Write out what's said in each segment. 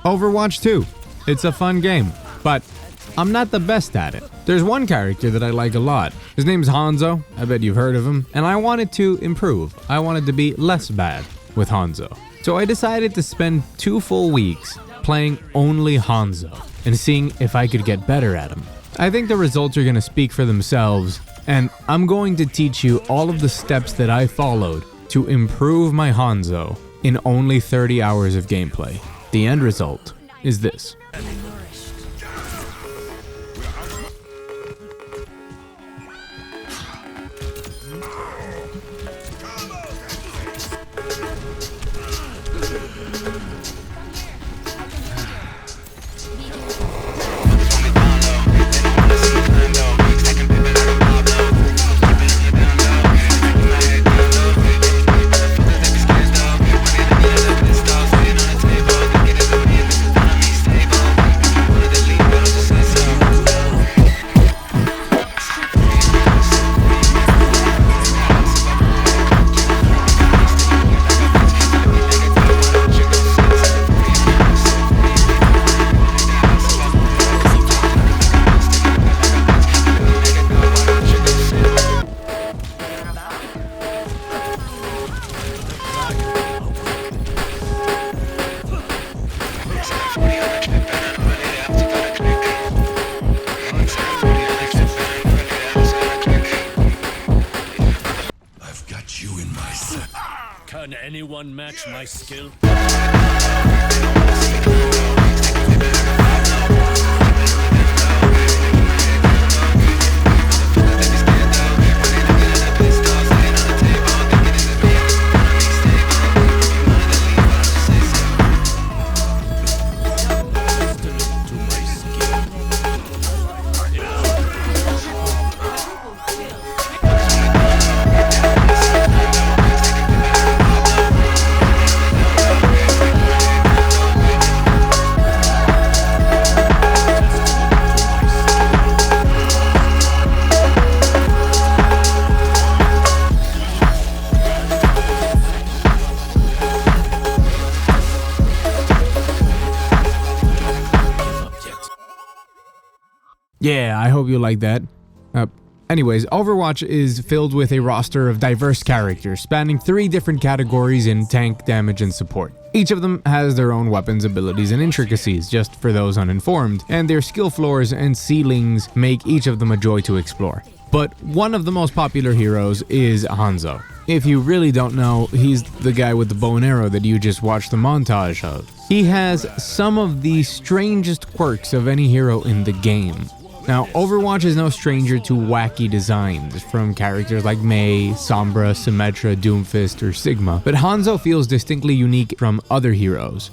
Overwatch 2. It's a fun game, but I'm not the best at it. There's one character that I like a lot. His name's Hanzo, I bet you've heard of him, and I wanted to improve. I wanted to be less bad with Hanzo. So I decided to spend 2 full weeks playing only Hanzo and seeing if I could get better at him. I think the results are going to speak for themselves, and I'm going to teach you all of the steps that I followed to improve my Hanzo in only 30 hours of gameplay. The end result is this. Can anyone match my skill? Yeah, I hope you like that. Anyways, Overwatch is filled with a roster of diverse characters spanning 3 different categories in tank, damage, and support. Each of them has their own weapons, abilities, and intricacies, just for those uninformed, and their skill floors and ceilings make each of them a joy to explore. But one of the most popular heroes is Hanzo. If you really don't know, he's the guy with the bow and arrow that you just watched the montage of. He has some of the strangest quirks of any hero in the game. Now, Overwatch is no stranger to wacky designs from characters like Mei, Sombra, Symmetra, Doomfist, or Sigma, but Hanzo feels distinctly unique from other heroes.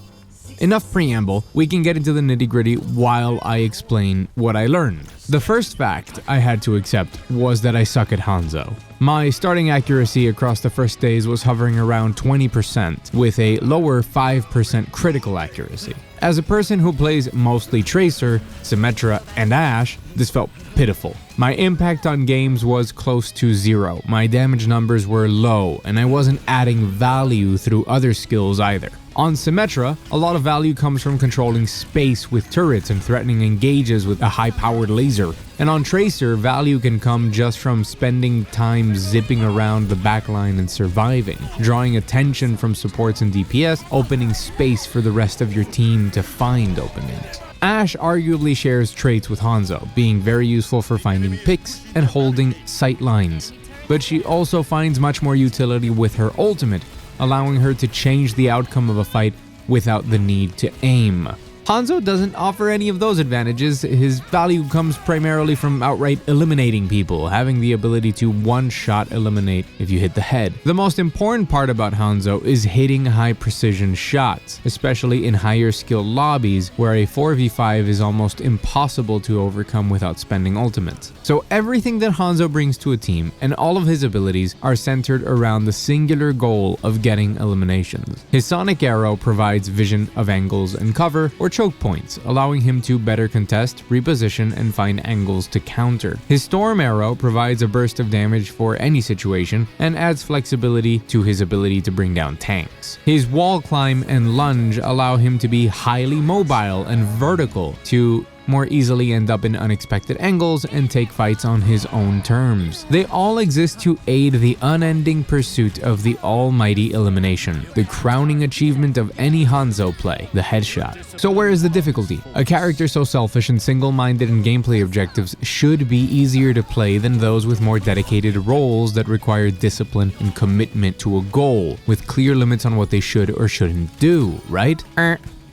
Enough preamble, we can get into the nitty-gritty while I explain what I learned. The first fact I had to accept was that I suck at Hanzo. My starting accuracy across the first days was hovering around 20%, with a lower 5% critical accuracy. As a person who plays mostly Tracer, Symmetra, and Ashe, this felt pitiful. My impact on games was close to 0, my damage numbers were low, and I wasn't adding value through other skills either. On Symmetra, a lot of value comes from controlling space with turrets and threatening engages with a high-powered laser. And on Tracer, value can come just from spending time zipping around the backline and surviving, drawing attention from supports and DPS, opening space for the rest of your team to find openings. Ashe arguably shares traits with Hanzo, being very useful for finding picks and holding sight lines. But she also finds much more utility with her ultimate, allowing her to change the outcome of a fight without the need to aim. Hanzo doesn't offer any of those advantages. His value comes primarily from outright eliminating people, having the ability to one-shot eliminate if you hit the head. The most important part about Hanzo is hitting high-precision shots, especially in higher skill lobbies where a 4v5 is almost impossible to overcome without spending ultimates. So everything that Hanzo brings to a team and all of his abilities are centered around the singular goal of getting eliminations. His sonic arrow provides vision of angles and cover, or choke points, allowing him to better contest, reposition, and find angles to counter. His storm arrow provides a burst of damage for any situation and adds flexibility to his ability to bring down tanks. His wall climb and lunge allow him to be highly mobile and vertical to more easily end up in unexpected angles and take fights on his own terms. They all exist to aid the unending pursuit of the almighty elimination, the crowning achievement of any Hanzo play, the headshot. So where is the difficulty? A character so selfish and single-minded in gameplay objectives should be easier to play than those with more dedicated roles that require discipline and commitment to a goal, with clear limits on what they should or shouldn't do, right?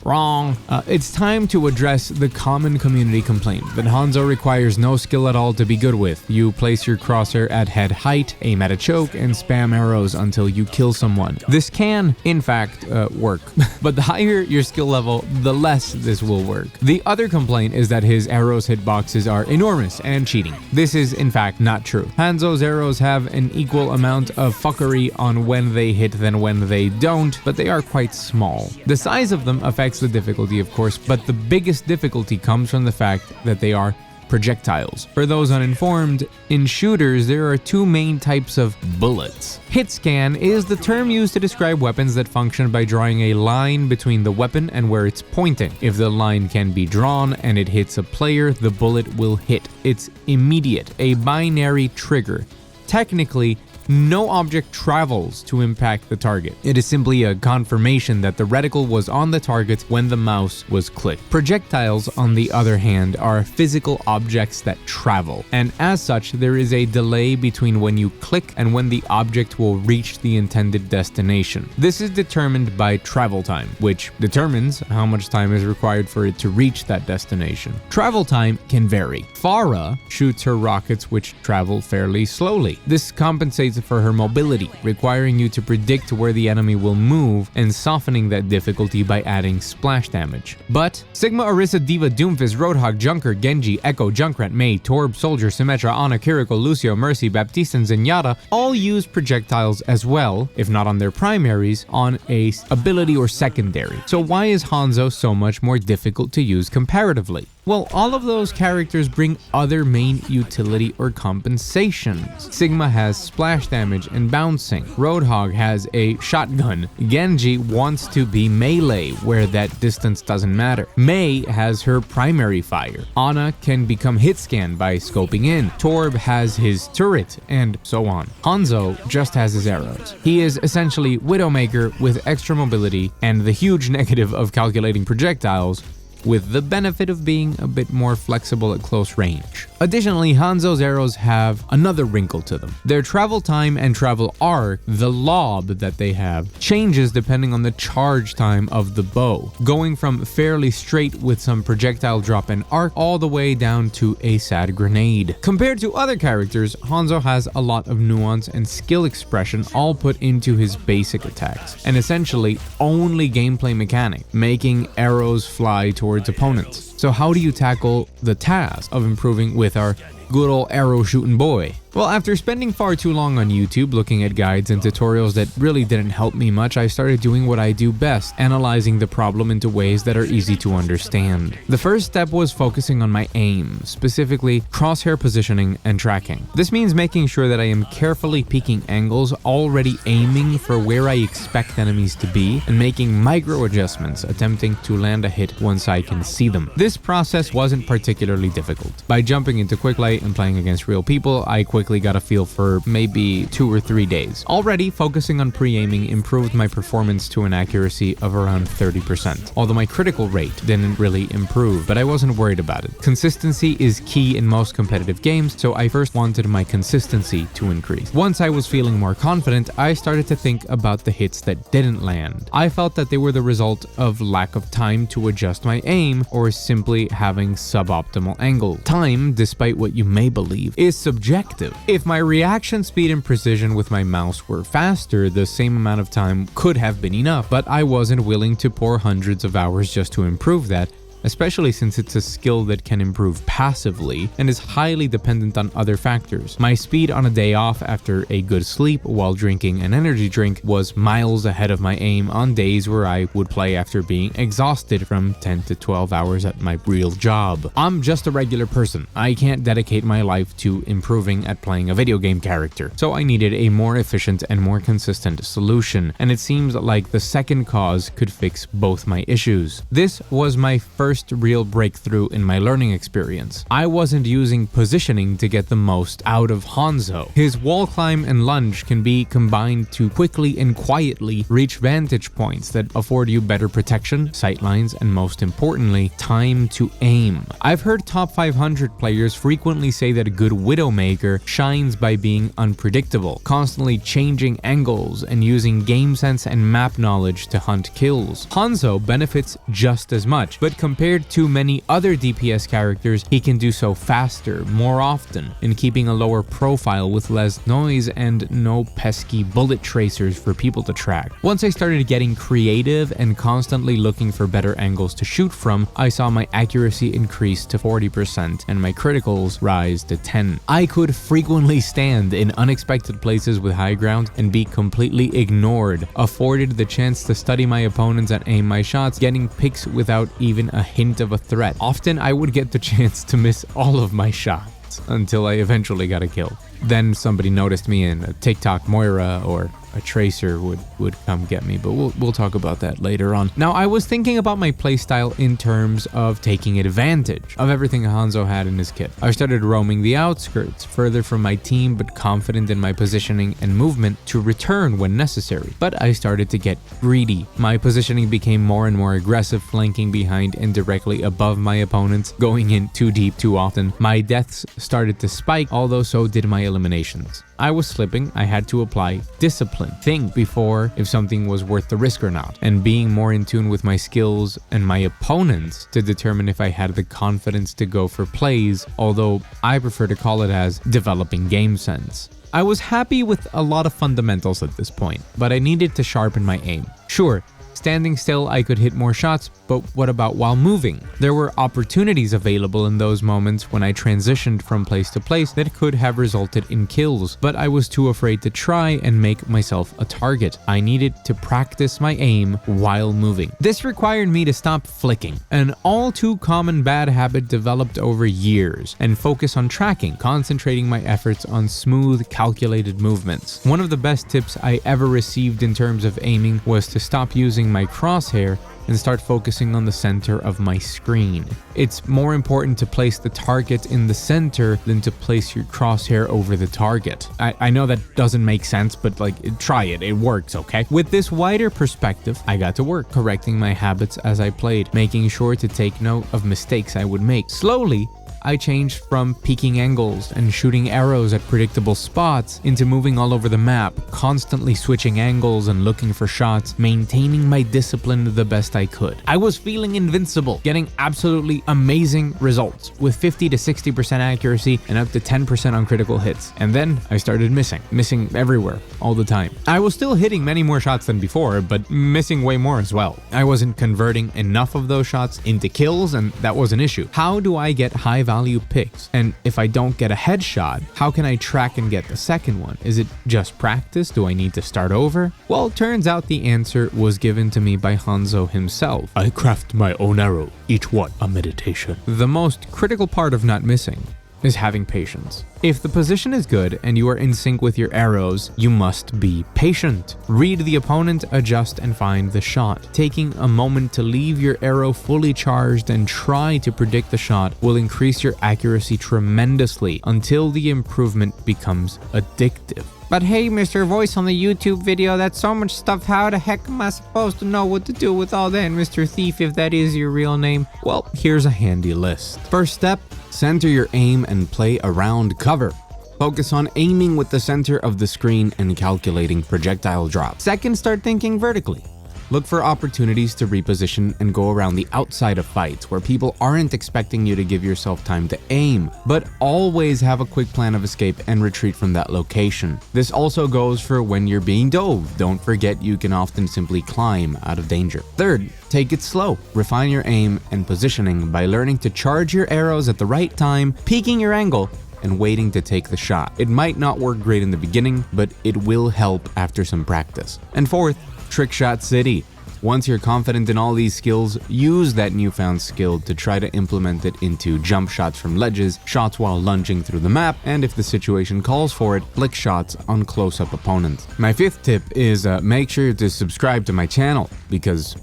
Wrong. It's time to address the common community complaint that Hanzo requires no skill at all to be good with. You place your crosshair at head height, aim at a choke, and spam arrows until you kill someone. This can, in fact, work. But the higher your skill level, the less this will work. The other complaint is that his arrows hitboxes are enormous and cheating. This is, in fact, not true. Hanzo's arrows have an equal amount of fuckery on when they hit than when they don't, but they are quite small. The size of them affects the difficulty, of course, but the biggest difficulty comes from the fact that they are projectiles. For those uninformed, in shooters there are two main types of bullets. Hitscan is the term used to describe weapons that function by drawing a line between the weapon and where it's pointing. If the line can be drawn and it hits a player, the bullet will hit. It's immediate, a binary trigger. Technically, no object travels to impact the target. It is simply a confirmation that the reticle was on the target when the mouse was clicked. Projectiles, on the other hand, are physical objects that travel, and as such, there is a delay between when you click and when the object will reach the intended destination. This is determined by travel time, which determines how much time is required for it to reach that destination. Travel time can vary. Farah shoots her rockets which travel fairly slowly. This compensates for her mobility, requiring you to predict where the enemy will move and softening that difficulty by adding splash damage. But Sigma, Orisa, Diva, Doomfist, Roadhog, Junker, Genji, Echo, Junkrat, Mei, Torb, Soldier, Symmetra, Ana, Kiriko, Lucio, Mercy, Baptiste, and Zenyatta all use projectiles as well, if not on their primaries, on a ability or secondary. So why is Hanzo so much more difficult to use comparatively? Well, all of those characters bring other main utility or compensations. Sigma has splash damage and bouncing. Roadhog has a shotgun. Genji wants to be melee, where that distance doesn't matter. Mei has her primary fire. Ana can become hitscan by scoping in. Torb has his turret, and so on. Hanzo just has his arrows. He is essentially Widowmaker with extra mobility and the huge negative of calculating projectiles, with the benefit of being a bit more flexible at close range. Additionally, Hanzo's arrows have another wrinkle to them. Their travel time and travel arc, the lob that they have, changes depending on the charge time of the bow, going from fairly straight with some projectile drop and arc all the way down to a sad grenade. Compared to other characters, Hanzo has a lot of nuance and skill expression all put into his basic attacks, and essentially only gameplay mechanic, making arrows fly towards opponents. So how do you tackle the task of improving with our good old arrow shooting boy? Well, after spending far too long on YouTube looking at guides and tutorials that really didn't help me much, I started doing what I do best, analyzing the problem into ways that are easy to understand. The first step was focusing on my aim, specifically crosshair positioning and tracking. This means making sure that I am carefully peeking angles, already aiming for where I expect enemies to be, and making micro adjustments, attempting to land a hit once I can see them. This process wasn't particularly difficult. By jumping into Quick Light and playing against real people, I quickly got a feel for maybe 2 or 3 days. Already, focusing on pre-aiming improved my performance to an accuracy of around 30%, although my critical rate didn't really improve, but I wasn't worried about it. Consistency is key in most competitive games, so I first wanted my consistency to increase. Once I was feeling more confident, I started to think about the hits that didn't land. I felt that they were the result of lack of time to adjust my aim, or simply having suboptimal angle. Time, despite what you may believe, is subjective. If my reaction speed and precision with my mouse were faster, the same amount of time could have been enough, but I wasn't willing to pour hundreds of hours just to improve that, especially since it's a skill that can improve passively and is highly dependent on other factors. My speed on a day off after a good sleep while drinking an energy drink was miles ahead of my aim on days where I would play after being exhausted from 10 to 12 hours at my real job. I'm just a regular person. I can't dedicate my life to improving at playing a video game character, so I needed a more efficient and more consistent solution, and it seems like the second cause could fix both my issues. This was my first real breakthrough in my learning experience. I wasn't using positioning to get the most out of Hanzo. His wall climb and lunge can be combined to quickly and quietly reach vantage points that afford you better protection, sightlines, and most importantly, time to aim. I've heard top 500 players frequently say that a good Widowmaker shines by being unpredictable, constantly changing angles and using game sense and map knowledge to hunt kills. Hanzo benefits just as much, but compared to many other DPS characters, he can do so faster, more often, and keeping a lower profile with less noise and no pesky bullet tracers for people to track. Once I started getting creative and constantly looking for better angles to shoot from, I saw my accuracy increase to 40% and my criticals rise to 10. I could frequently stand in unexpected places with high ground and be completely ignored, afforded the chance to study my opponents and aim my shots, getting picks without even a hint of a threat. Often I would get the chance to miss all of my shots until I eventually got a kill. Then somebody noticed me and a TikTok Moira or a tracer would come get me, but we'll talk about that later on. Now, I was thinking about my playstyle in terms of taking advantage of everything Hanzo had in his kit. I started roaming the outskirts, further from my team but confident in my positioning and movement to return when necessary. But I started to get greedy. My positioning became more and more aggressive, flanking behind and directly above my opponents, going in too deep too often. My deaths started to spike, although so did my eliminations. I was slipping. I had to apply discipline. Think before if something was worth the risk or not, and being more in tune with my skills and my opponents to determine if I had the confidence to go for plays, although I prefer to call it as developing game sense. I was happy with a lot of fundamentals at this point, but I needed to sharpen my aim. Sure, standing still I could hit more shots, but what about while moving? There were opportunities available in those moments when I transitioned from place to place that could have resulted in kills, but I was too afraid to try and make myself a target. I needed to practice my aim while moving. This required me to stop flicking, an all too common bad habit developed over years, and focus on tracking, concentrating my efforts on smooth, calculated movements. One of the best tips I ever received in terms of aiming was to stop using my crosshair and start focusing on the center of my screen. It's more important to place the target in the center than to place your crosshair over the target. I know that doesn't make sense, but try it, it works, okay? With this wider perspective, I got to work correcting my habits as I played, making sure to take note of mistakes I would make. Slowly, I changed from peeking angles and shooting arrows at predictable spots into moving all over the map, constantly switching angles and looking for shots, maintaining my discipline the best I could. I was feeling invincible, getting absolutely amazing results with 50 to 60% accuracy and up to 10% on critical hits. And then I started missing everywhere, all the time. I was still hitting many more shots than before, but missing way more as well. I wasn't converting enough of those shots into kills, and that was an issue. How do I get high value picks? And if I don't get a headshot, how can I track and get the second one? Is it just practice? Do I need to start over? Well, it turns out the answer was given to me by Hanzo himself. I craft my own arrow, each one a meditation. The most critical part of not missing is having patience. If the position is good and you are in sync with your arrows, you must be patient. Read the opponent, adjust, and find the shot. Taking a moment to leave your arrow fully charged and try to predict the shot will increase your accuracy tremendously until the improvement becomes addictive. But hey, Mr. Voice on the YouTube video, that's so much stuff. How the heck am I supposed to know what to do with all that, Mr. Thief, if that is your real name? Well, here's a handy list. First step, center your aim and play around cover. Focus on aiming with the center of the screen and calculating projectile drop. Second, start thinking vertically. Look for opportunities to reposition and go around the outside of fights where people aren't expecting you to give yourself time to aim, but always have a quick plan of escape and retreat from that location. This also goes for when you're being dove. Don't forget you can often simply climb out of danger. Third, take it slow. Refine your aim and positioning by learning to charge your arrows at the right time, peaking your angle, and waiting to take the shot. It might not work great in the beginning, but it will help after some practice. And fourth, Trick Shot City. Once you're confident in all these skills, use that newfound skill to try to implement it into jump shots from ledges, shots while lunging through the map, and if the situation calls for it, flick shots on close-up opponents. My fifth tip is make sure to subscribe to my channel because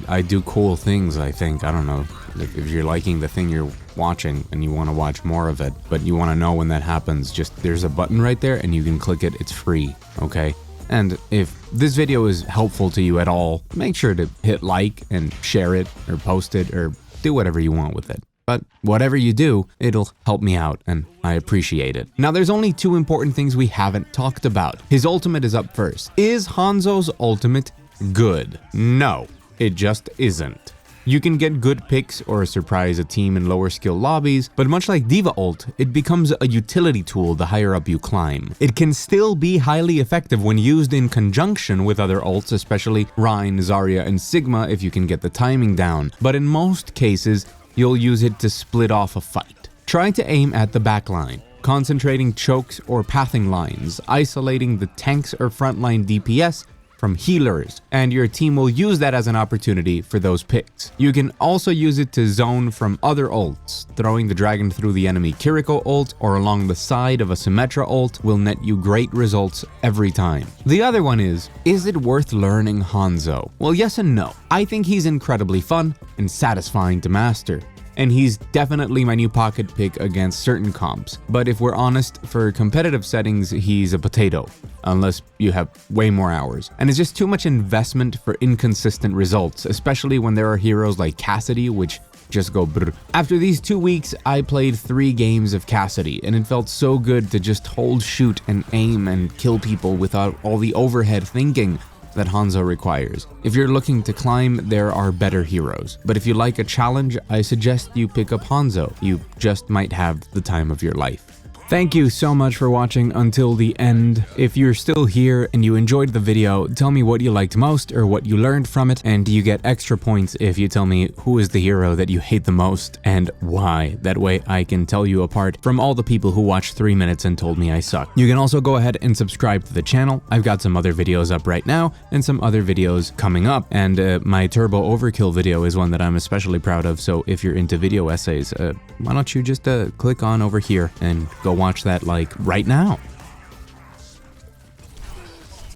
I do cool things, I think. I don't know. If you're liking the thing you're watching and you want to watch more of it, but you want to know when that happens, just there's a button right there and you can click it. It's free, okay? And if this video is helpful to you at all, make sure to hit like and share it or post it or do whatever you want with it. But whatever you do, it'll help me out and I appreciate it. Now there's only two important things we haven't talked about. His ultimate is up first. Is Hanzo's ultimate good? No, it just isn't. You can get good picks or surprise a team in lower skill lobbies, but much like Diva Ult, it becomes a utility tool the higher up you climb. It can still be highly effective when used in conjunction with other ults, especially Rein, Zarya, and Sigma if you can get the timing down, but in most cases, you'll use it to split off a fight. Try to aim at the backline, concentrating chokes or pathing lines, isolating the tanks or frontline DPS from healers, and your team will use that as an opportunity for those picks. You can also use it to zone from other ults. Throwing the dragon through the enemy Kiriko ult or along the side of a Symmetra ult will net you great results every time. The other one is it worth learning Hanzo? Well, yes and no. I think he's incredibly fun and satisfying to master, and he's definitely my new pocket pick against certain comps. But if we're honest, for competitive settings, he's a potato, unless you have way more hours. And it's just too much investment for inconsistent results, especially when there are heroes like Cassidy, which just go brr. After these 2 weeks, I played 3 games of Cassidy, and it felt so good to just hold shoot and aim and kill people without all the overhead thinking that Hanzo requires. If you're looking to climb, there are better heroes. But if you like a challenge, I suggest you pick up Hanzo. You just might have the time of your life. Thank you so much for watching until the end. If you're still here and you enjoyed the video, tell me what you liked most or what you learned from it, and you get extra points if you tell me who is the hero that you hate the most and why. That way I can tell you apart from all the people who watched 3 minutes and told me I suck. You can also go ahead and subscribe to the channel. I've got some other videos up right now and some other videos coming up, and my Turbo Overkill video is one that I'm especially proud of, so if you're into video essays, why don't you just click on over here and go watch that like right now.